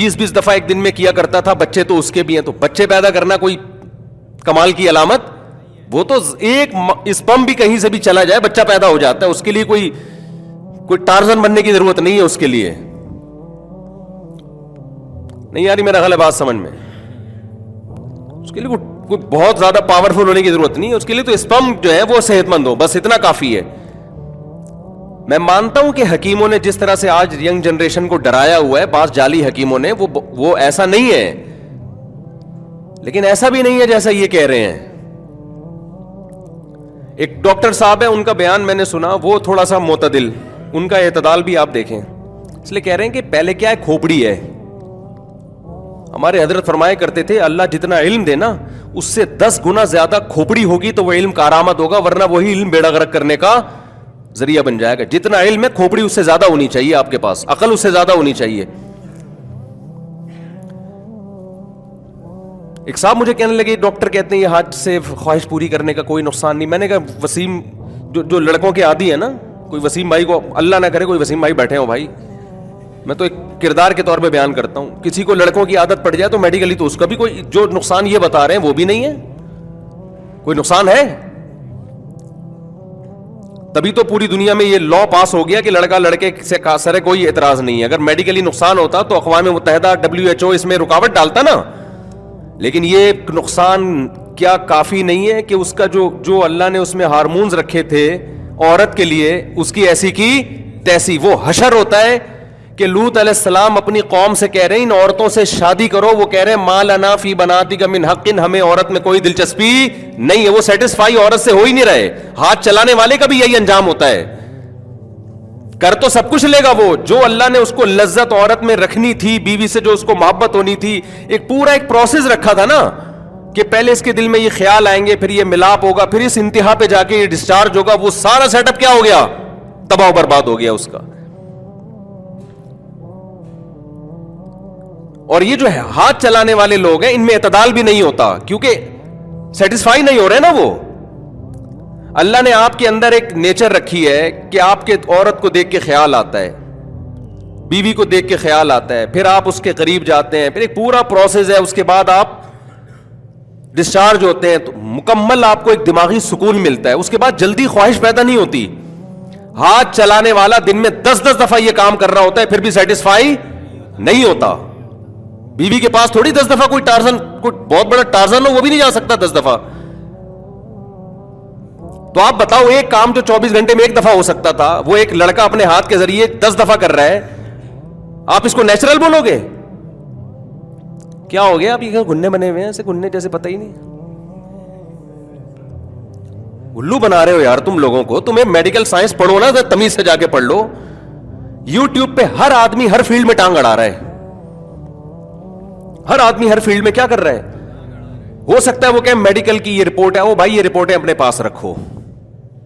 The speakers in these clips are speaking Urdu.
20 دفعہ ایک دن میں کیا کرتا تھا, بچے تو اس کے بھی ہیں. تو بچے پیدا کرنا کوئی کمال کی علامت؟ وہ تو ایک اسپم بھی کہیں سے بھی چلا جائے بچہ پیدا ہو جاتا ہے. اس کے لیے کوئی ٹارزن بننے کی ضرورت نہیں ہے اس کے لیے. نہیں یاری میرا خیال ہے بات سمجھ میں. اس کے لیے کوئی بہت زیادہ پاورفل ہونے کی ضرورت نہیں ہے. اس کے لیے تو اسپم جو ہے وہ صحت مند ہو, بس اتنا کافی ہے. میں مانتا ہوں کہ حکیموں نے جس طرح سے آج ینگ جنریشن کو ڈرایا ہوا ہے, بعض جعلی حکیموں نے, وہ ایسا نہیں ہے, لیکن ایسا بھی نہیں ہے جیسا یہ کہہ رہے ہیں. ایک ڈاکٹر صاحب ہے, ان کا بیان میں نے سنا, وہ تھوڑا سا معتدل, ان کا اعتدال بھی آپ دیکھیں. اس لیے کہہ رہے ہیں کہ پہلے کیا ہے, کھوپڑی ہے. ہمارے حضرت فرمایا کرتے تھے اللہ جتنا علم دے نا اس سے 10 گنا زیادہ کھوپڑی ہوگی تو وہ علم کارآمد ہوگا, ورنہ وہی علم بیڑا غرق کرنے کا ذریعہ بن جائے گا. جتنا علم ہے کھوپڑی اس سے زیادہ ہونی چاہیے آپ کے پاس, عقل اس سے زیادہ ہونی چاہیے. ایک صاحب مجھے کہنے لگے, ڈاکٹر کہتے ہیں یہ حج سے خواہش پوری کرنے کا کوئی نقصان نہیں. میں نے کہا وسیم جو لڑکوں کے عادی ہیں نا, کوئی وسیم بھائی کو اللہ نہ کرے کوئی وسیم بھائی بیٹھے ہو بھائی, میں تو ایک کردار کے طور پہ بیان کرتا ہوں, کسی کو لڑکوں کی عادت پڑ جائے تو میڈیکلی تو اس کا بھی کوئی جو نقصان یہ بتا رہے ہیں وہ بھی نہیں ہے, کوئی نقصان ہے. تبھی تو پوری دنیا میں یہ لا پاس ہو گیا کہ لڑکا لڑکے سے سرے کوئی اعتراض نہیں ہے. اگر میڈیکلی نقصان ہوتا تو اقوام متحدہ WHO اس میں رکاوٹ ڈالتا نا. لیکن یہ نقصان کیا کافی نہیں ہے کہ اس کا جو اللہ نے اس میں ہارمونز رکھے تھے عورت کے لیے, اس کی ایسی کی تیسی. وہ حشر ہوتا ہے کہ لوط علیہ السلام اپنی قوم سے کہہ رہے ہیں ان عورتوں سے شادی کرو, وہ کہہ رہے ہیں ما لنا فی بناتک من حق, ہمیں عورت میں کوئی دلچسپی نہیں ہے. وہ سیٹسفائی عورت سے ہو ہی نہیں رہے. ہاتھ چلانے والے کا بھی یہی انجام ہوتا ہے, کر تو سب کچھ لے گا وہ, جو اللہ نے اس کو لذت عورت میں رکھنی تھی, بیوی سے جو اس کو محبت ہونی تھی, ایک پورا ایک پروسیس رکھا تھا نا کہ پہلے اس کے دل میں یہ خیال آئیں گے, پھر یہ ملاپ ہوگا, پھر اس انتہا پہ جا کے یہ ڈسچارج ہوگا. وہ سارا سیٹ اپ کیا ہو گیا, تباہ و برباد ہو گیا اس کا. اور یہ جو ہے ہاتھ چلانے والے لوگ ہیں ان میں اعتدال بھی نہیں ہوتا, کیونکہ سیٹسفائی نہیں ہو رہے نا وہ. اللہ نے آپ کے اندر ایک نیچر رکھی ہے کہ آپ کے عورت کو دیکھ کے خیال آتا ہے, بیوی کو دیکھ کے خیال آتا ہے, پھر آپ اس کے قریب جاتے ہیں, پھر ایک پورا پروسیس ہے, اس کے بعد آپ ڈسچارج ہوتے ہیں تو مکمل آپ کو ایک دماغی سکون ملتا ہے. اس کے بعد جلدی خواہش پیدا نہیں ہوتی. ہاتھ چلانے والا دن میں 10 دفعہ یہ کام کر رہا ہوتا ہے, پھر بھی سیٹسفائی نہیں ہوتا. بیوی کے پاس تھوڑی 10 دفعہ کوئی ٹارزن, کوئی بہت بڑا ٹارزن ہو وہ بھی نہیں جا سکتا 10 دفعہ. تو آپ بتاؤ ایک کام جو 24 گھنٹے میں ایک دفعہ ہو سکتا تھا وہ ایک لڑکا اپنے ہاتھ کے ذریعے 10 دفعہ کر رہا ہے, آپ اس کو نیچرل بولو گے؟ کیا ہو گیا, آپ یہ گھننے بنے ہوئے ہیں ایسے گھننے جیسے پتہ ہی نہیں, الو بنا رہے ہو یار تم لوگوں کو. تمہیں میڈیکل سائنس پڑھو نا, تمیز سے جا کے پڑھ لو. یوٹیوب پہ ہر آدمی ہر فیلڈ میں ٹانگ اڑا رہا ہے, ہر آدمی ہر فیلڈ میں کیا کر رہا ہے. ہو سکتا ہے وہ کہ میڈیکل کی یہ رپورٹ ہے, وہ بھائی یہ رپورٹیں اپنے پاس رکھو,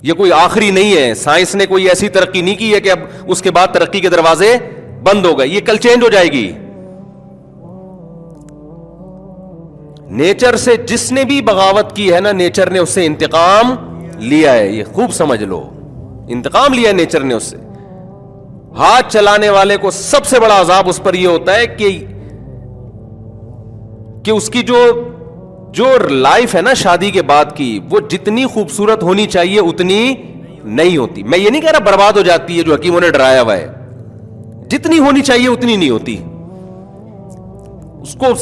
یہ کوئی آخری نہیں ہے. سائنس نے کوئی ایسی ترقی نہیں کی ہے کہ اب اس کے بعد ترقی کے دروازے بند ہو گئے, یہ کل چینج ہو جائے گی. نیچر سے جس نے بھی بغاوت کی ہے نا, نیچر نے اس سے انتقام لیا ہے, یہ خوب سمجھ لو, انتقام لیا ہے نیچر نے اس سے. ہاتھ چلانے والے کو سب سے بڑا عذاب اس پر یہ ہوتا ہے کہ اس کی جو لائف ہے نا شادی کے بعد کی, وہ جتنی خوبصورت ہونی چاہیے اتنی نہیں ہوتی. میں یہ نہیں کہہ رہا برباد ہو جاتی ہے جو حکیموں نے ڈرایا ہوا ہے, جتنی ہونی چاہیے اتنی نہیں ہوتی. اس کو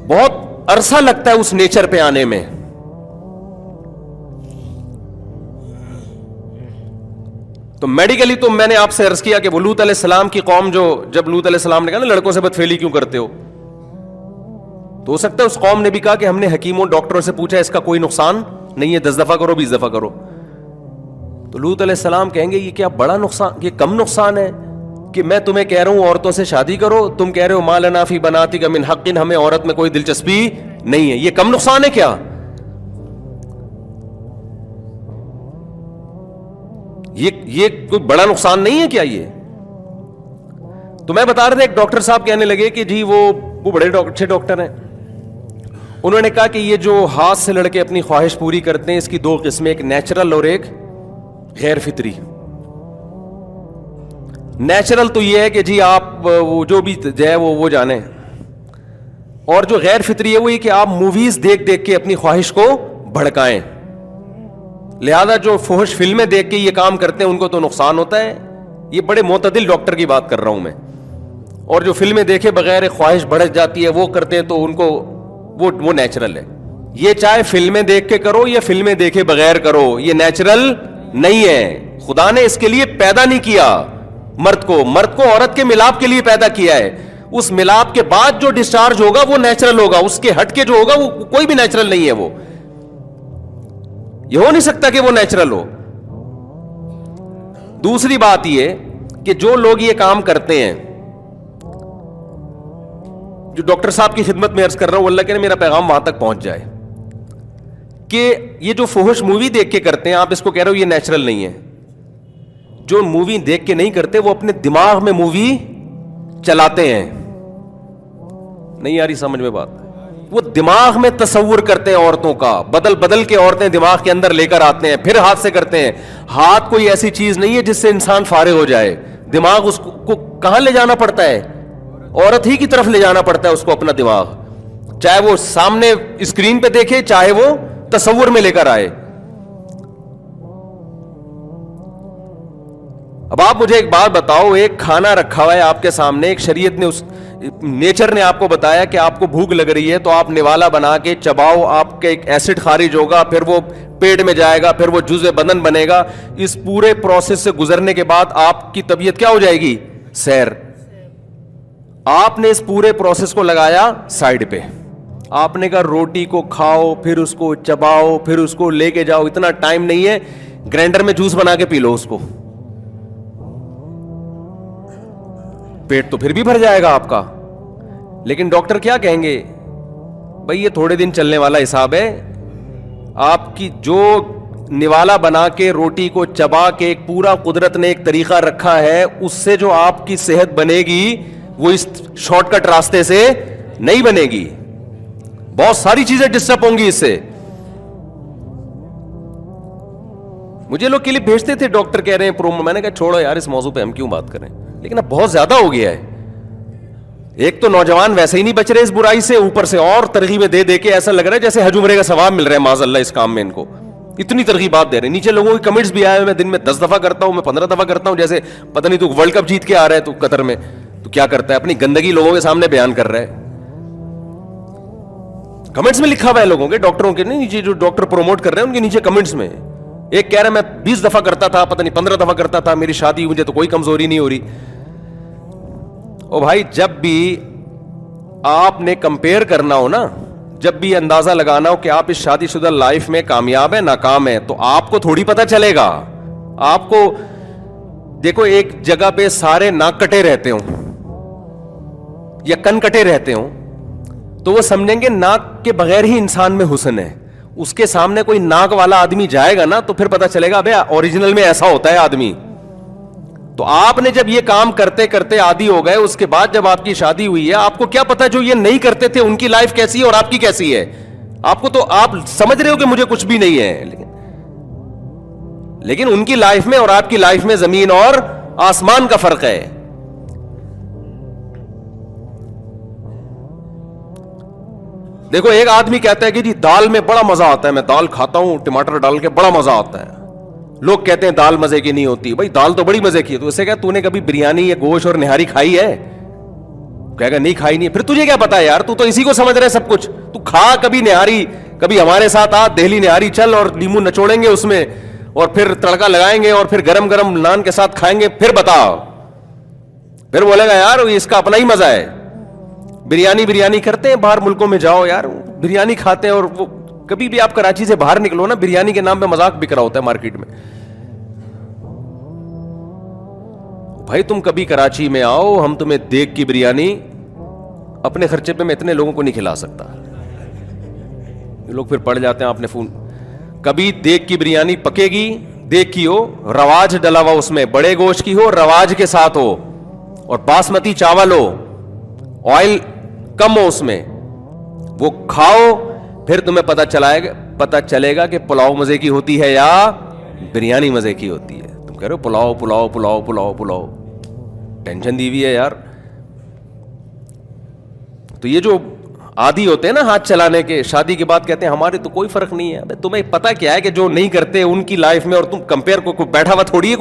بہت عرصہ لگتا ہے اس نیچر پہ آنے میں. تو میڈیکلی تو میں نے آپ سے عرض کیا کہ وہ لوط علیہ السلام کی قوم, جب لوط علیہ السلام نے کہا نا لڑکوں سے بدفعلی کیوں کرتے ہو, تو ہو سکتا ہے اس قوم نے بھی کہا کہ ہم نے حکیموں ڈاکٹروں سے پوچھا اس کا کوئی نقصان نہیں ہے, 10 دفعہ کرو 20 دفعہ کرو. تو لوط علیہ السلام کہیں گے یہ کیا بڑا نقصان, یہ کم نقصان ہے کہ میں تمہیں کہہ رہا ہوں عورتوں سے شادی کرو, تم کہہ رہے ہو ما لنا فی بناتک من حق, ہمیں عورت میں کوئی دلچسپی نہیں ہے. یہ کم نقصان ہے کیا؟ یہ کوئی بڑا نقصان نہیں ہے کیا یہ؟ تو میں بتا رہا تھا, ایک ڈاکٹر صاحب کہنے لگے کہ جی وہ بڑے اچھے ڈاکٹر ہیں, انہوں نے کہا کہ یہ جو ہاتھ سے لڑکے اپنی خواہش پوری کرتے ہیں اس کی 2 قسمیں, ایک نیچرل اور ایک غیر فطری. نیچرل تو یہ ہے کہ جی آپ وہ جو بھی ہے وہ جانیں, اور جو غیر فطری ہے وہ یہ کہ آپ موویز دیکھ دیکھ کے اپنی خواہش کو بھڑکائیں. لہذا جو فحش فلمیں دیکھ کے یہ کام کرتے ہیں ان کو تو نقصان ہوتا ہے. یہ بڑے معتدل ڈاکٹر کی بات کر رہا ہوں میں. اور جو فلمیں دیکھے بغیر خواہش بڑھ جاتی ہے وہ کرتے ہیں تو ان کو وہ نیچرل ہے. یہ چاہے فلمیں دیکھ کے کرو یا فلمیں دیکھے بغیر کرو, یہ نیچرل نہیں ہے. خدا نے اس کے لیے پیدا نہیں کیا مرد کو عورت کے ملاپ کے لیے پیدا کیا ہے. اس ملاپ کے بعد جو ڈسچارج ہوگا وہ نیچرل ہوگا, اس کے ہٹ کے جو ہوگا وہ کوئی بھی نیچرل نہیں ہے. وہ یہ ہو نہیں سکتا کہ وہ نیچرل ہو. دوسری بات یہ کہ جو لوگ یہ کام کرتے ہیں, جو ڈاکٹر صاحب کی خدمت میں عرض کر رہا ہوں, اللہ کرے میرا پیغام وہاں تک پہنچ جائے, کہ یہ جو فحش مووی دیکھ کے کرتے ہیں آپ اس کو کہہ رہے ہو یہ نیچرل نہیں ہے. جو مووی دیکھ کے نہیں کرتے وہ اپنے دماغ میں مووی چلاتے ہیں. نہیں آ رہی سمجھ میں بات؟ وہ دماغ میں تصور کرتے ہیں عورتوں کا, بدل کے عورتیں دماغ کے اندر لے کر آتے ہیں, پھر ہاتھ سے کرتے ہیں. ہاتھ کوئی ایسی چیز نہیں ہے جس سے انسان فارغ ہو جائے. دماغ اس کو کہاں لے جانا پڑتا ہے؟ عورت ہی کی طرف لے جانا پڑتا ہے اس کو اپنا دماغ, چاہے وہ سامنے اسکرین پہ دیکھے چاہے وہ تصور میں لے کر آئے. اب آپ مجھے ایک بات بتاؤ, ایک کھانا رکھا ہوا ہے آپ کے سامنے, ایک شریعت نے نیچر نے آپ کو بتایا کہ آپ کو بھوک لگ رہی ہے تو آپ نوالا بنا کے چباؤ, آپ کے ایک ایسڈ خارج ہوگا, پھر وہ پیٹ میں جائے گا, پھر وہ جزء بدن بنے گا. اس پورے پروسیس سے گزرنے کے بعد آپ کی طبیعت کیا ہو جائے گی؟ سیر. آپ نے اس پورے پروسیس کو لگایا سائڈ پہ. آپ نے کہا روٹی کو کھاؤ, پھر اس کو چباؤ, پھر اس کو لے کے جاؤ. اتنا ٹائم نہیں ہے, گرائنڈر میں جوس بنا کے پی لو اس کو, پیٹ تو پھر بھی بھر جائے گا آپ کا. لیکن ڈاکٹر کیا کہیں گے؟ بھائی یہ تھوڑے دن چلنے والا حساب ہے. آپ کی جو نوالا بنا کے روٹی کو چبا کے ایک پورا قدرت نے ایک طریقہ رکھا ہے, اس سے جو آپ کی صحت بنے گی وہ اس شارٹ کٹ راستے سے نہیں بنے گی. بہت ساری چیزیں ڈسٹرب ہوں گی اس سے. مجھے لوگ کلپ بھیجتے تھے, ڈاکٹر کہہ رہے ہیں پرومو, میں نے کہا چھوڑو یار اس موضوع پہ ہم کیوں بات کریں. لیکن اب بہت زیادہ ہو گیا ہے. ایک تو نوجوان ویسے ہی نہیں بچ رہے اس برائی سے, اوپر سے اور ترغیبیں دے دے کے ایسا لگ رہا ہے جیسے حج عمرے کا ثواب مل رہا ہے معاذ اللہ اس کام میں. ان کو اتنی ترغیبات دے رہے ہیں. نیچے لوگوں کے کمنٹس بھی آئے, میں دن میں 10 دفعہ کرتا ہوں, میں 15 دفعہ کرتا ہوں, جیسے پتہ نہیں تو ورلڈ کپ جیت کے آ رہا ہے تو قطر میں تو کیا کرتا ہے, اپنی گندگی لوگوں کے سامنے بیان کر رہا ہے. کمنٹس میں لکھا ہوا ہے لوگوں کے, ڈاکٹروں کے نہیں, نیچے جو ڈاکٹر پروموٹ کر رہے ہیں ان کے نیچے کمنٹس میں ایک کہہ رہا ہے میں 20 دفعہ کرتا تھا, پتہ نہیں 15 دفعہ کرتا تھا, میری شادی مجھے تو کوئی کمزوری نہیں ہو رہی. او بھائی جب بھی آپ نے کمپیئر کرنا ہو نا, جب بھی اندازہ لگانا ہو کہ آپ اس شادی شدہ لائف میں کامیاب ہیں ناکام ہیں, تو آپ کو تھوڑی پتہ چلے گا. آپ کو دیکھو ایک جگہ پہ سارے ناک کٹے رہتے ہوں یا کن کٹے رہتے ہوں تو وہ سمجھیں گے ناک کے بغیر ہی انسان میں حسن ہے. اس کے سامنے کوئی ناک والا آدمی جائے گا نا تو پھر پتہ چلے گا ابے اوریجنل میں ایسا ہوتا ہے آدمی. تو آپ نے جب یہ کام کرتے کرتے عادی ہو گئے, اس کے بعد جب آپ کی شادی ہوئی ہے آپ کو کیا پتا جو یہ نہیں کرتے تھے ان کی لائف کیسی ہے اور آپ کی کیسی ہے. آپ کو تو آپ سمجھ رہے ہو کہ مجھے کچھ بھی نہیں ہے, لیکن ان کی لائف میں اور آپ کی لائف میں زمین اور آسمان کا فرق ہے. دیکھو ایک آدمی کہتا ہے کہ جی دال میں بڑا مزہ آتا ہے, میں دال کھاتا ہوں ٹماٹر ڈال کے بڑا مزہ آتا ہے. لوگ کہتے ہیں دال مزے کی نہیں ہوتی. بھائی دال تو بڑی مزے کی ہے. تو اسے کہا تو نے کبھی بریانی یا گوشت اور نہاری کھائی ہے؟ کہے گا نہیں کھائی نہیں. پھر تجھے کیا پتا ہے یار, تو اسی کو سمجھ رہے سب کچھ. تو کھا کبھی نہاری, کبھی ہمارے ساتھ آ دہلی نہاری چل اور لیمو نچوڑیں گے اس میں اور پھر تڑکا لگائیں گے اور پھر گرم گرم نان کے ساتھ کھائیں گے, پھر بتاؤ. پھر بولے گا یار اس کا اپنا ہی مزہ ہے. بریانی کرتے ہیں باہر ملکوں میں جاؤ یار, بریانی کھاتے ہیں. اور وہ کبھی بھی آپ کراچی سے باہر نکلو نا, بریانی کے نام پہ مذاق بک رہا ہوتا ہے مارکیٹ میں. بھائی تم کبھی کراچی میں آؤ, ہم تمہیں دیگ کی بریانی اپنے خرچے پہ میں اتنے لوگوں کو نہیں کھلا سکتا. لوگ پھر پڑ جاتے ہیں آپ نے فون. کبھی دیگ کی بریانی پکے گی, دیگ کی ہو, رواج ڈلا ہوا اس میں, بڑے گوشت کی ہو, رواج کے ساتھ ہو, اور باسمتی چاول ہو, آئل کم ہو اس میں, وہ کھاؤ. پھر تمہیں پتہ چلے گا کہ پلاؤ مزے کی ہوتی ہے یا بریانی مزے کی ہوتی ہے. تم کہہ رہے ہو پلاؤ پلاؤ پلاؤ پلاؤ پلاؤ. ٹینشن دی ہوئی ہے یار. تو یہ جو عادی ہوتے ہیں نا ہاتھ چلانے کے, شادی کے بعد کہتے ہیں ہمارے تو کوئی فرق نہیں ہے. تمہیں پتا کیا ہے کہ جو نہیں کرتے ان کی لائف میں, اور تم کمپیئر کو بیٹھا ہوا تھوڑی ہے,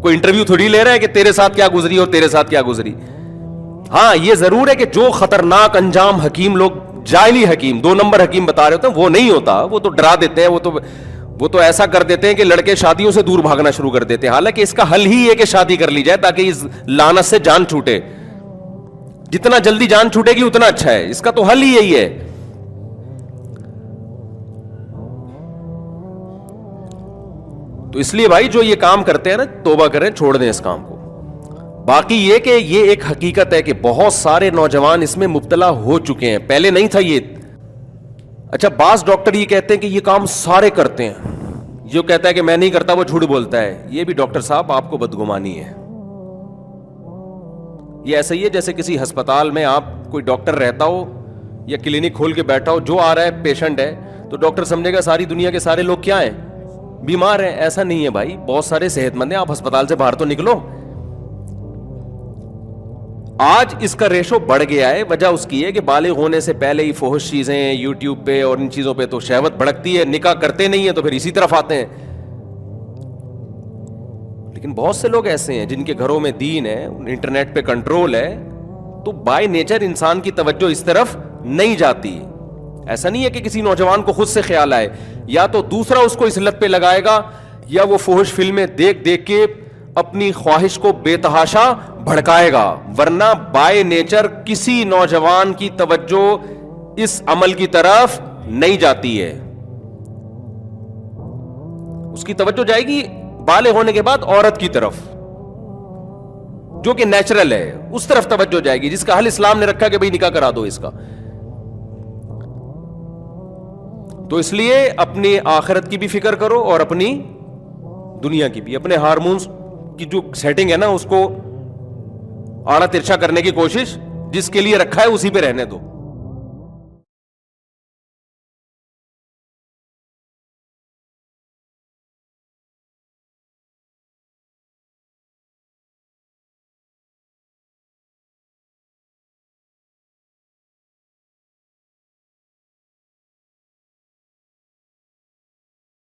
کوئی انٹرویو تھوڑی لے رہا ہے کہ تیرے ساتھ کیا گزری اور تیرے ساتھ کیا گزری. ہاں یہ ضرور ہے کہ جو خطرناک انجام حکیم لوگ, جاہلی حکیم, 2 نمبر حکیم بتا رہے ہوتے ہیں, وہ نہیں ہوتا. وہ تو ڈرا دیتے ہیں, وہ تو ایسا کر دیتے ہیں کہ لڑکے شادیوں سے دور بھاگنا شروع کر دیتے ہیں. حالانکہ اس کا حل ہی ہے کہ شادی کر لی جائے تاکہ اس لعنت سے جان چھوٹے. جتنا جلدی جان چھوٹے گی اتنا اچھا ہے. اس کا تو حل ہی یہی ہے. تو اس لیے بھائی جو یہ کام کرتے ہیں نا, توبہ کریں, چھوڑ دیں اس کام کو. باقی یہ کہ یہ ایک حقیقت ہے کہ بہت سارے نوجوان اس میں مبتلا ہو چکے ہیں, پہلے نہیں تھا یہ. اچھا بعض ڈاکٹر یہ کہتے ہیں کہ یہ کام سارے کرتے ہیں, جو کہتا ہے کہ میں نہیں کرتا وہ جھوٹ بولتا ہے. یہ بھی ڈاکٹر صاحب آپ کو بدگمانی ہے. یہ ایسا ہی ہے جیسے کسی ہسپتال میں آپ کوئی ڈاکٹر رہتا ہو یا کلینک کھول کے بیٹھا ہو, جو آ رہا ہے پیشنٹ ہے تو ڈاکٹر سمجھے گا ساری دنیا کے سارے لوگ کیا ہیں, بیمار ہیں. ایسا نہیں ہے بھائی, بہت سارے صحت مند ہیں. آپ ہسپتال سے باہر تو نکلو. آج اس کا ریشو بڑھ گیا ہے. وجہ اس کی ہے کہ بالغ ہونے سے پہلے ہی فحش چیزیں یوٹیوب پہ اور ان چیزوں پہ تو شہوت بھڑکتی ہے, نکاح کرتے نہیں ہیں تو پھر اسی طرف آتے ہیں. لیکن بہت سے لوگ ایسے ہیں جن کے گھروں میں دین ہے, انٹرنیٹ پہ کنٹرول ہے, تو بائی نیچر انسان کی توجہ اس طرف نہیں جاتی. ایسا نہیں ہے کہ کسی نوجوان کو خود سے خیال آئے, یا تو دوسرا اس کو اس لت پہ لگائے گا, یا وہ فحش فلمیں دیکھ دیکھ کے اپنی خواہش کو بے تحاشا بھڑکائے گا. ورنہ بائی نیچر کسی نوجوان کی توجہ اس عمل کی طرف نہیں جاتی ہے. اس کی توجہ جائے گی بالغ ہونے کے بعد عورت کی طرف, جو کہ نیچرل ہے, اس طرف توجہ جائے گی, جس کا حل اسلام نے رکھا کہ بھئی نکاح کرا دو اس کا. تو اس لیے اپنی آخرت کی بھی فکر کرو اور اپنی دنیا کی بھی. اپنے ہارمونز کی جو سیٹنگ ہے نا, اس کو آڑا ترچھا کرنے کی کوشش, جس کے لیے رکھا ہے اسی پہ رہنے دو.